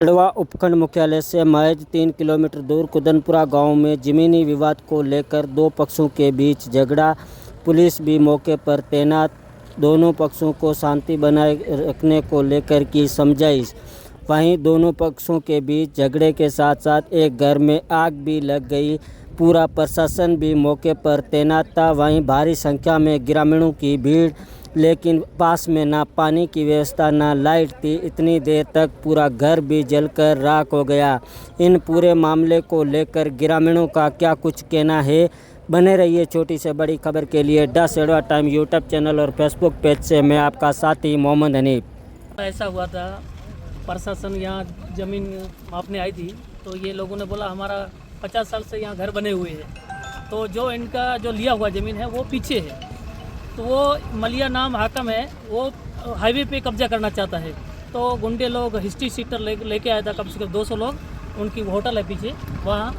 खंडवा उपखंड मुख्यालय से महज 3 किलोमीटर दूर कुदनपुरा गांव में जमीनी विवाद को लेकर दो पक्षों के बीच झगड़ा। पुलिस भी मौके पर तैनात। दोनों पक्षों को शांति बनाए रखने को लेकर की समझाइश। वहीं दोनों पक्षों के बीच झगड़े के साथ साथ एक घर में आग भी लग गई। पूरा प्रशासन भी मौके पर तैनात था। वहीं भारी संख्या में ग्रामीणों की भीड़, लेकिन पास में ना पानी की व्यवस्था ना लाइट थी। इतनी देर तक पूरा घर भी जलकर राख हो गया। इन पूरे मामले को लेकर ग्रामीणों का क्या कुछ कहना है, बने रहिए छोटी से बड़ी खबर के लिए the Sedwa time YouTube channel और फेसबुक पेज से मैं आपका साथी मोहम्मद हनीफ। ऐसा हुआ था, प्रशासन यहाँ ज़मीन मापने आई थी तो ये लोगों ने बोला हमारा 50 साल से यहाँ घर बने हुए हैं, तो जो इनका जो लिया हुआ ज़मीन है वो पीछे है। तो वो मलिया नाम हाकम है, वो हाईवे पे कब्जा करना चाहता है। तो गुंडे लोग हिस्ट्री सीटर लेके आया था, कम से कम 200 लोग। उनकी होटल है पीछे वहाँ।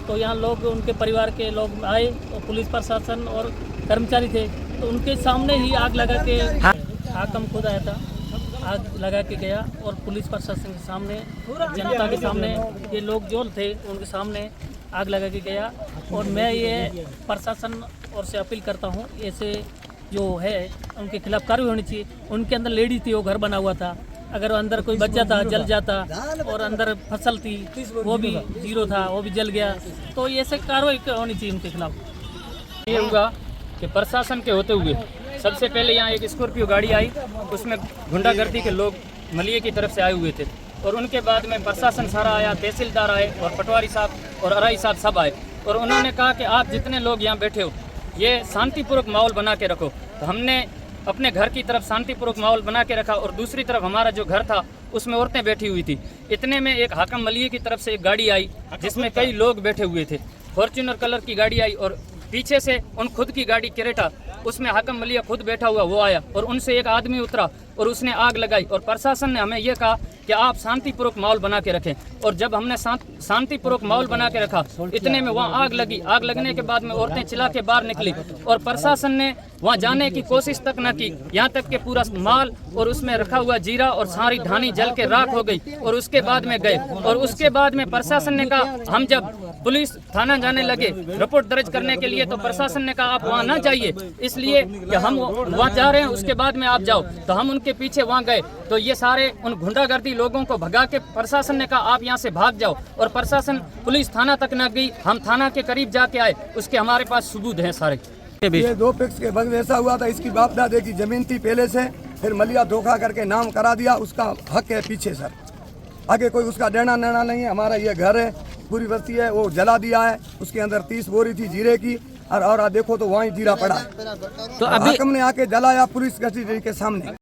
तो यहाँ लोग, उनके परिवार के लोग आए और पुलिस प्रशासन और कर्मचारी थे, तो उनके सामने ही आग लगा के हाकम खुद आया था, आग लगा के गया। और पुलिस प्रशासन के सामने, जनता के सामने, ये लोग जो थे उनके सामने आग लगा के गया। और मैं ये प्रशासन और से अपील करता हूँ, ऐसे जो है उनके खिलाफ कार्रवाई होनी चाहिए। उनके अंदर लेडीज थी, वो घर बना हुआ था, अगर अंदर कोई बच्चा था जल जाता, और अंदर फसल थी वो भी जीरो था, वो भी जल गया। तो ये ऐसे कार्रवाई होनी चाहिए उनके खिलाफ। ये हुआ कि प्रशासन के होते हुए सबसे पहले यहाँ एक स्कॉर्पियो गाड़ी आई, उसमें गुंडागर्दी के लोग मलिये की तरफ से आए हुए थे। और उनके बाद में प्रशासन सारा आया, तहसीलदार आए और पटवारी साहब और अराई साहब सब आए। और उन्होंने कहा कि आप जितने लोग यहाँ बैठे हो ये शांतिपूर्वक माहौल बना के रखो। तो हमने अपने घर की तरफ शांतिपूर्वक माहौल बना के रखा, और दूसरी तरफ हमारा जो घर था उसमें औरतें बैठी हुई थी। इतने में एक हाकम मलिये की तरफ से एक गाड़ी आई जिसमें कई लोग बैठे हुए थे। फॉर्च्यूनर कलर की गाड़ी आई और पीछे से उन खुद की गाड़ी क्रेटा, उसमें हाकम मलिया खुद बैठा हुआ वो आया और उनसे एक आदमी उतरा और उसने आग लगाई। और प्रशासन ने हमें यह कहा कि आप शांतिपूर्वक माहौल बना के रखें। और जब हमने शांतिपूर्वक माहौल बना के रखा, इतने में वहाँ आग लगी। आग लगने के बाद में औरतें चिल्ला के बाहर निकली और प्रशासन ने वहाँ जाने की कोशिश तक न की। यहाँ तक कि पूरा माल और उसमें रखा हुआ जीरा और सारी धानी जल के राख हो गई। और उसके बाद में गए, और उसके बाद में प्रशासन ने कहा, हम जब पुलिस थाना जाने लगे रिपोर्ट दर्ज करने के लिए, तो प्रशासन ने कहा आप वहाँ ना जाइए, इसलिए कि हम वहाँ जा रहे हैं, उसके बाद में आप जाओ। तो हम उनके पीछे वहाँ गए, तो ये सारे उन गुंडागर्दी लोगों को भगा के प्रशासन ने कहा आप यहाँ से भाग जाओ। और प्रशासन पुलिस थाना तक न गई, हम थाना के करीब जाके आए, उसके हमारे पास सबूत हैं सारे। ये दो पक्ष के वक्त ऐसा हुआ था, इसकी बाप दादे की जमीन थी पहले से, फिर मलिया धोखा करके नाम करा दिया, उसका हक है पीछे सर, आगे कोई उसका देना नैना नहीं है। हमारा ये घर है, पूरी बस्ती है, वो जला दिया है। उसके अंदर 30 बोरी थी जीरे की, और देखो तो वहीं जीरा पड़ा। तो अभी हमने आके जलाया पुलिस कचहरी के सामने।